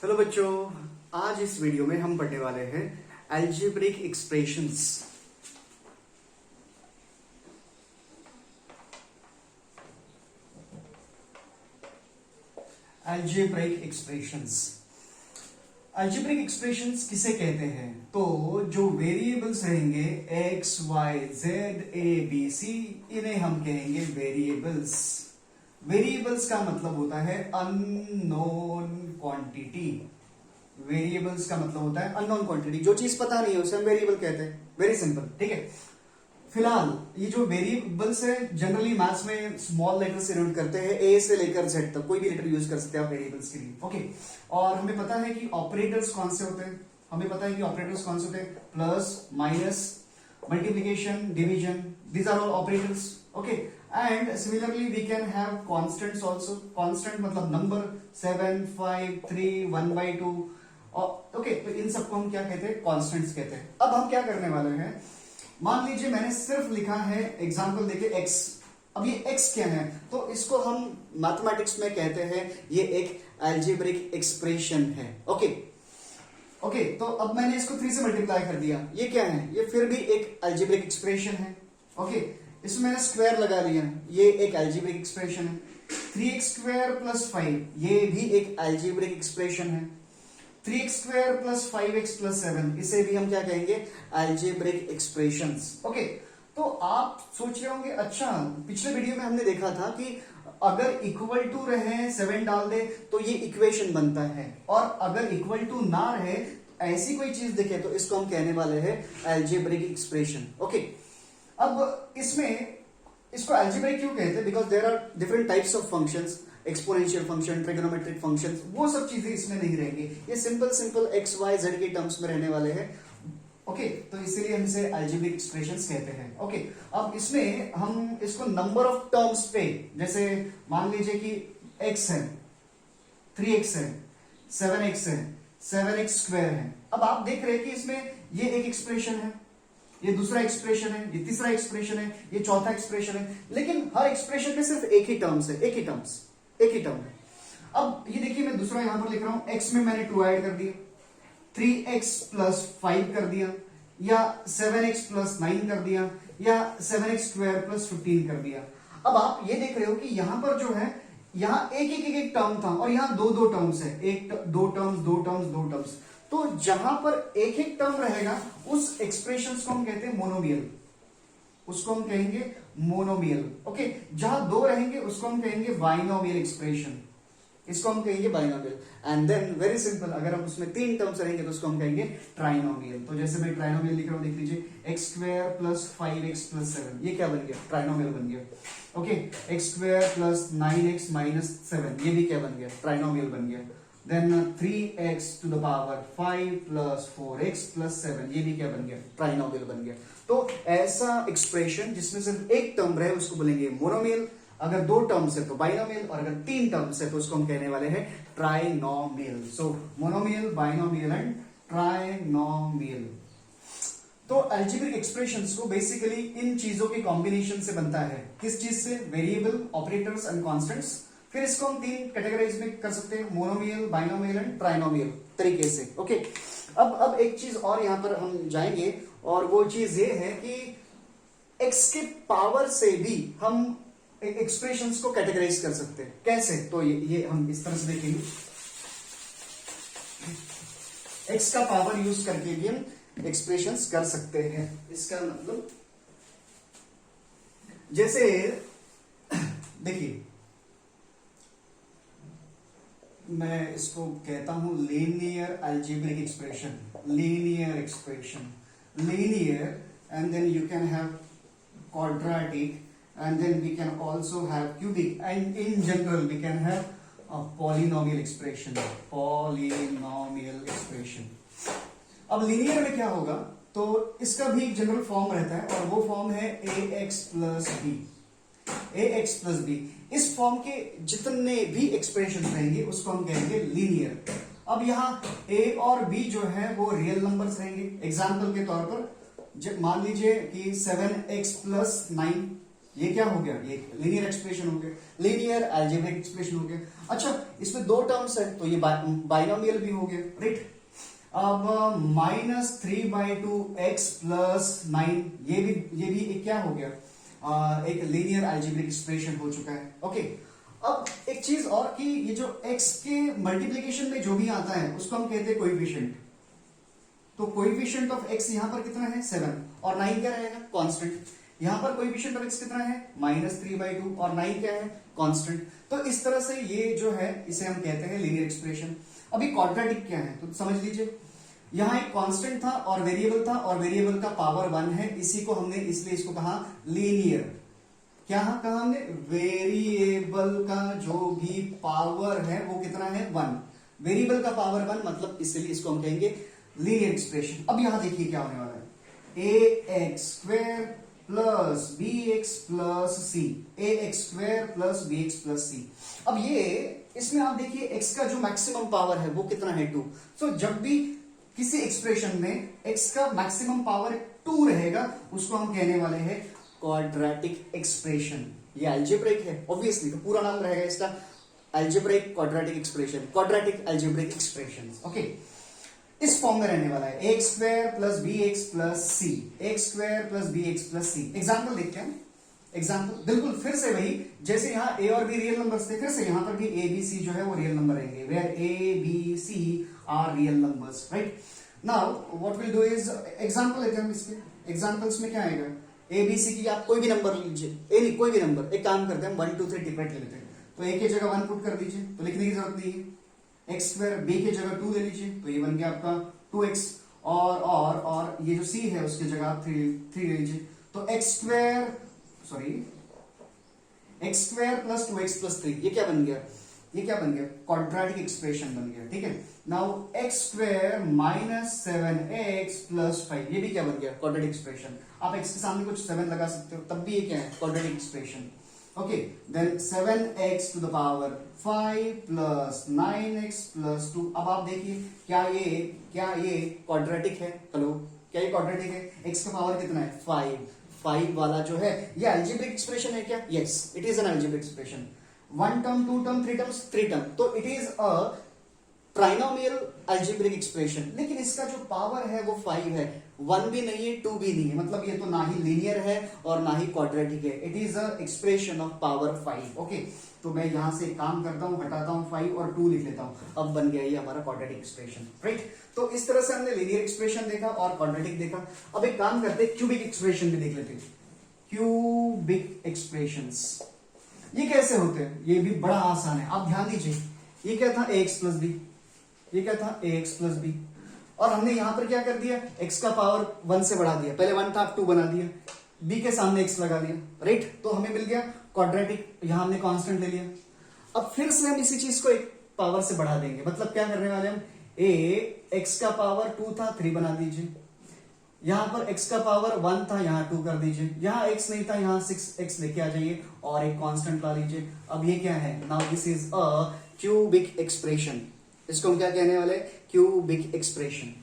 Hello बच्चों, आज इस वीडियो में हम पढ़ने वाले हैं algebraic expressions. Algebraic expressions algebraic expressions किसे कहते हैं? तो जो वेरिएबल्स रहेंगे x y z a b c, इन्हें हम कहेंगे वेरिएबल्स। वेरिएबल्स का मतलब होता है अननोन क्वांटिटी। वेरिएबल्स का मतलब होता है अननोन क्वांटिटी, जो चीज पता नहीं है उसे हम वेरिएबल कहते हैं। वेरी सिंपल, ठीक है। फिलहाल ये जो वेरिएबल्स है जनरली मैथ्स में स्मॉल लेटर से डिनोट करते हैं, ए से लेकर जेड तक कोई भी लेटर यूज कर सकते हैं आप वेरिएबल्स के लिए, ओके। और हमें पता है कि ऑपरेटर्स कौन से होते हैं, plus minus multiplication division, these are all operators, okay. And similarly we can have constants also. Constant मतलब नंबर 7 5 3 1/2, ओके। तो इन सबको हम क्या कहते हैं? कांस्टेंट्स कहते हैं। अब हम क्या करने वाले हैं, मान लीजिए मैंने सिर्फ लिखा है एग्जाम्पल देके x। अब ये x क्या है? तो इसको हम मैथमेटिक्स में कहते हैं ये एक अलजेब्रिक एक्सप्रेशन है, ओके। ओके, तो अब मैंने इसको 3 से मल्टीप्लाई कर दिया, ये क्या है? ये फिर भी एक अलजेब्रिक एक्सप्रेशन है, ओके। इसमें मैंने स्क्वायर लगा लिया, ये एक अलजेब्रिक एक्सप्रेशन है। 3x² + 5, ये भी एक अलजेब्रिक एक्सप्रेशन है। 3x² + 5x + 7, इसे भी हम क्या कहेंगे? Algebraic expressions, okay. तो आप सोच रहे होंगे, अच्छा पिछले वीडियो में हमने देखा था कि अगर इक्वल टू रहे 7 डाल दे तो ये इक्वेशन बनता है, और अगर इक्वल टू ना रहे ऐसी कोई चीज दिखे तो इसको हम कहने वाले हैं अलजेब्रिक एक्सप्रेशन, ओके। अब इसमें इसको अलजेब्रिक क्यों कहते हैं? Because there are different types of functions, exponential function, trigonometric functions, वो सब चीजें इसमें नहीं रहेंगी। ये सिंपल एक्स वाई जेड के टर्म्स में रहने वाले हैं, ओके। तो इसीलिए हम इसे अलजेब्रिक एक्सप्रेशंस कहते हैं, ओके। अब इसमें हम इसको नंबर ऑफ टर्म्स पे, जैसे मान लीजिए कि x है, 3x है, 7x है, 7x² है। अब आप देख रहे हैं कि इसमें ये एक एक्सप्रेशन है, ये दूसरा एक्सप्रेशन है, ये तीसरा एक्सप्रेशन है, ये चौथा एक्सप्रेशन है, लेकिन हर एक्सप्रेशन में सिर्फ एक ही टर्म है। अब ये देखिए, मैं दूसरा यहां पर लिख रहा हूं, x में मैंने 2 ऐड कर दिया, 3x + 5 कर दिया, या 7x + 9 कर दिया, या 7x² + 15 कर दिया। अब आप ये देख रहे हो कि यहां पर जो है, यहां एक टर्म था और यहां दो टर्म्स है, दो टर्म्स। तो जहां पर एक टर्म रहेगा उस एक्सप्रेशन को हम कहते हैं मोनोमियल, उसको हम कहेंगे मोनोमियल, ओके। जहां दो रहेंगे उसको हम कहेंगे बाइनोमियल एक्सप्रेशन, इसको हम कहेंगे binomial. And then very simple, अगर हम उसमें 3 टर्म्स रहेंगे तो उसको हम कहेंगे ट्राइनोमियल। तो जैसे मैं ट्राइनोमियल लिख रहा हूं, देख लीजिए, x² + 5x + 7, ये क्या बन गया? ट्राइनोमियल बन गया, ओके। x² + 9x - 7, ये भी क्या बन गया? ट्राइनोमियल बन गया। देन 3x⁵ + 4x + 7, ये भी क्या बन गया? ट्राइनोमियल बन गया। तो ऐसा एक्सप्रेशन जिसमें सिर्फ एक टर्म रहे उसको बोलेंगे मोनोमियल, अगर 2 टर्म्स है तो बाइनोमियल, और अगर 3 टर्म्स है तो उसको हम कहने वाले हैं trinomial. So monomial, binomial and trinomial. तो अलजेब्रिक एक्सप्रेशंस को बेसिकली इन चीजों के कॉम्बिनेशन से बनता है। किस चीज से? Variable, operators and constants. फिर इसको हम 3 कैटेगराइज में कर सकते हैं, मोनोमियल, बाइनोमियल एंड ट्राइनोमियल तरीके से, ओके। अब एक चीज और यहां पर हम जाएंगे, और वो चीज ये है कि x के पावर से भी हम एक्सप्रेशंस को कैटेगराइज कर सकते हैं। कैसे? तो ये हम इस तरह से देखेंगे, x का पावर यूज करके भी हम एक्सप्रेशंस कर सकते हैं। इसका मतलब जैसे देखिए, मैं इसको कहता हूं linear algebraic expression, linear expression, linear, and then you can have quadratic, and then we can also have cubic, and in general we can have a polynomial expression, अब लीनियर में क्या होगा? तो इसका भी एक जनरल फॉर्म रहता है, और वो फॉर्म है ax + b। इस फॉर्म के जितने भी एक्सप्रेशन रहेंगे उसको हम कहेंगे लीनियर। अब यहाँ a और b जो है वो रियल नंबर्स रहेंगे। एग्जाम्पल के तौर पर जब मान लीजिए कि 7x + 9, ये क्या हो गया, ये लीनियर एक्सप्रेशन हो गया, लीनियर अलजेब्रिक एक्सप्रेशन हो गया। अच्छा, इसमें दो टर्म्स है तो ये बाइनोमियल भी हो गया, राइट। अब -3/2 x प्लस 9 ये भी एक क्या हो गया, एक लीनियर अलजेब्रिक एक्सप्रेशन हो चुका है। ओके, अब एक चीज और कि ये जो x के मल्टीप्लीकेशन में जो भी आता है उसको हम कहते हैं कोएफिशिएंट। तो कोएफिशिएंट ऑफ x यहां पर कितना है 7 और 9 क्या रहेगा कांस्टेंट। यहां पर कोएफिशिएंट ऑफ x कितना है -3/2 और 9 क्या है कांस्टेंट। तो इस तरह से ये जो है इसे हम कहते हैं लीनियर एक्सप्रेशन। अभी क्वाड्रेटिक क्या है तो समझ लीजिए, यहां एक कांस्टेंट था और वेरिएबल था और वेरिएबल का पावर 1 है, इसी को हमने इसलिए इसको कहा लीनियर। क्या कहा हमने, वेरिएबल का जो भी पावर है वो कितना है 1, वेरिएबल का पावर 1 मतलब इसलिए इसको हम कहेंगे लीनियर एक्सप्रेशन। अब यहां देखिए क्या होने वाला है, ax² plus bx plus c, ax² plus bx plus c। अब ये इसमें आप देखिए x का जो मैक्सिमम पावर है वो कितना है 2। सो जब भी किसी एक्सप्रेशन में x का मैक्सिमम पावर 2 रहेगा उसको हम कहने वाले हैं क्वाड्रेटिक एक्सप्रेशन। ये अलजेब्रिक है ऑब्वियसली, तो पूरा नाम रहेगा इसका algebraic quadratic expression, quadratic algebraic expression. Okay, इस फॉर्म में रहने वाला है ax² plus bx plus c, ax² plus bx plus c। Example देखते हैं, एग्जाम्पल बिल्कुल फिर से वही, जैसे यहाँ a और b रियल नंबर्स थे, फिर से यहाँ पर भी a b c जो है वो रियल नंबर रहेंगे, where a b c are real numbers, right. Now what will do is example लेते हैं हम इसके, एग्जाम्पल्स में क्या आएगा, a b c की आप कोई भी नंबर लीजिए, नहीं कोई भी नंबर, एक काम करते हैं 1 2 3 टिपरेट ले लेते हैं, तो a की जगह 1 पुट कर दीजिए तो लिखने की जरूरत नहीं है, x² b की जगह 2 ले लीजिए तो ये बन गया आपका 2x, और ये जो c है उसकी जगह आप 3 ले लीजिए तो x² प्लस 2x प्लस 3 ये क्या बन गया, ये क्या बन गया क्वाड्रेटिक एक्सप्रेशन बन गया, ठीक है। Now x² minus 7x plus 5 ये भी क्या बन गया क्वाड्रेटिक एक्सप्रेशन। आप x के सामने कुछ 7 लगा सकते हो तब भी ये क्या है quadratic expression. Okay, then 7x to the power 5 plus 9x plus 2। अब आप देखिए क्या ये क्वाड्रेटिक है, हेलो क्या ये क्वाड्रेटिक है, x का पावर कितना है 5 वाला जो है ये अलजेब्रिक एक्सप्रेशन है क्या, yes it is an algebraic expression. 1 term 2 term 3 terms 3 term, तो it is a trinomial algebraic expression, लेकिन इसका जो पावर है वो 5 है, 1 भी नहीं है 2 भी नहीं है, मतलब ये तो ना ही लीनियर है और ना ही क्वाड्रेटिक है, it is a expression of power 5। Okay, तो मैं यहां से काम करता हूं, हटाता हूं 5 और 2 लिख लेता हूं, अब बन गया ये हमारा क्वाड्रेटिक एक्सप्रेशन, राइट। तो इस तरह से हमने लीनियर एक्सप्रेशन देखा और क्वाड्रेटिक देखा। अब एक काम करते हैं क्यूबिक एक्सप्रेशन भी देख लेते हैं, क्यूबिक एक्सप्रेशंस ये कैसे होते हैं, ये भी बड़ा आसान है, आप ध्यान दीजिए। ये क्या था ax प्लस बी, ये क्या था ax प्लस बी, और हमने यहां पर क्या कर दिया x का पावर 1 से बढ़ा दिया, पहले 1 था अब 2 बना दिया, b के सामने x लगा दिया, राइट। तो हमें मिल गया क्वाड्रेटिक, यहां हमने कांस्टेंट ले लिया। अब फिर से हम इसी चीज को एक पावर से बढ़ा देंगे, मतलब क्या करने वाले हम, a x का पावर 2 था 3 बना दीजिए, यहां पर x का पावर 1 था यहां 2 कर दीजिए, यहां x नहीं था यहां 6x लेके आ जाइए और एक कांस्टेंट ला लीजिए। अब ये क्या है, now this is a cubic expression, इसको हम क्या कहने वाले, क्यूबिक एक्सप्रेशन।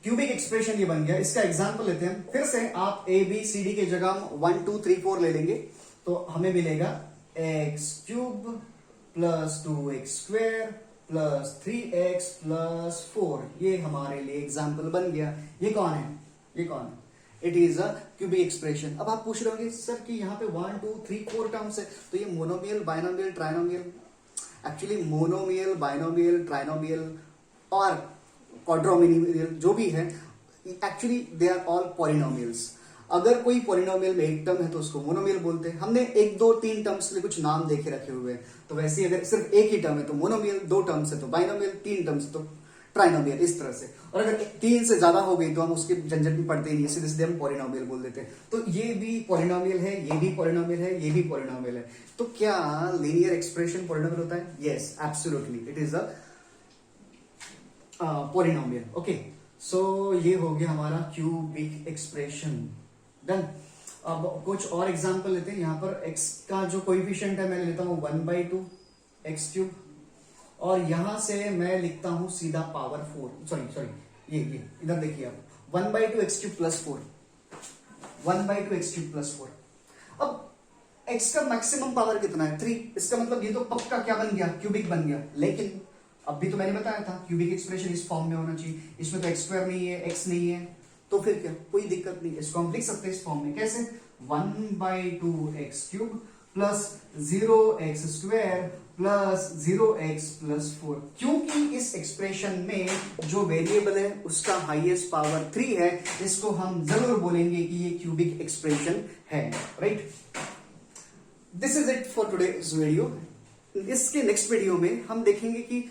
क्यूबिक एक्सप्रेशन ये बन गया, इसका एग्जांपल लेते हैं फिर से। आप a b c d के जगह हम 1 2 3 4 ले लेंगे तो हमें मिलेगा x³ plus 2x² plus 3x plus 4, ये हमारे लिए एग्जाम्पल बन गया। ये कौन है, ये कौन है, it is a cubic expression. अब आप पूछ रहे होंगे सर कि यहाँ पे 1 2 3 4 टर्म्स है तो ये monomial binomial trinomial, actually monomial binomial trinomial और क्वाड्रोमिनियल जो भी है actually they are all polynomials. अगर कोई पॉलिनोमियल में एक टर्म है तो उसको मोनोमियल बोलते हैं। हमने 1 2 3 टर्म्स के लिए कुछ नाम देखे रखे हुए हैं, तो वैसे अगर सिर्फ एक ही टर्म है तो मोनोमियल, 2 टर्म्स है तो बाइनोमियल, 3 टर्म्स है तो ट्राइनोमियल, इस तरह से। और अगर 3 से ज्यादा हो गई तो हम उसके झंझट में पढ़ते ही नहीं, सीधे सीधे हम पॉलिनोमियल बोल देते हैं। तो ये भी पॉलिनोमियल है, ये भी पॉलिनोमियल है, ये भी पॉलिनोमियल है। तो क्या लीनियर एक्सप्रेशन पॉलिनोमियल होता है, yes absolutely it is a polynomial. Okay, so ये हो गया हमारा क्यूबिक एक्सप्रेशन, डन। अब कुछ और एग्जांपल लेते हैं। यहाँ पर x का जो कोएफिशिएंट है मैं लेता हूं 1/2 x³ और यहां से मैं लिखता हूं सीधा पावर 4, सॉरी ये इधर देखिए आप 1/2 x³ plus 4, 1/2 x cube plus 4। अब x का मैक्सिमम पावर कितना है 3, इसका मतलब ये तो पक्का क्या बन गया, क्यूबिक बन गया। लेकिन अभी तो मैंने बताया था क्यूबिक एक्सप्रेशन इस फॉर्म में होना चाहिए, इसमें तो x स्क्वायर नहीं है, x नहीं है, तो फिर क्या, कोई दिक्कत नहीं, इसको हम लिख सकते हैं इस फॉर्म में। कैसे, 1/2 x cube plus 0x square plus 0x plus 4। क्योंकि इस एक्सप्रेशन में जो वेरिएबल है उसका हाईएस्ट पावर 3 है, इसको हम जरूर बोलेंगे कि ये क्यूबिक एक्सप्रेशन है, right. This is it for today's video. इसके नेक्स्ट वीडियो में हम देखेंगे कि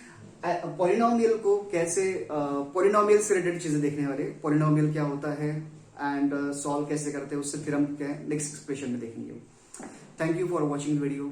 पॉलिनोमियल को कैसे, पॉलिनोमियल से रिलेटेड चीजें देखने वाले, पॉलिनोमियल क्या होता है एंड सॉल्व कैसे करते हैं, उससे थ्योरम क्या है, नेक्स्ट एक्सप्रेशन में देखेंगे। Thank you for watching the video.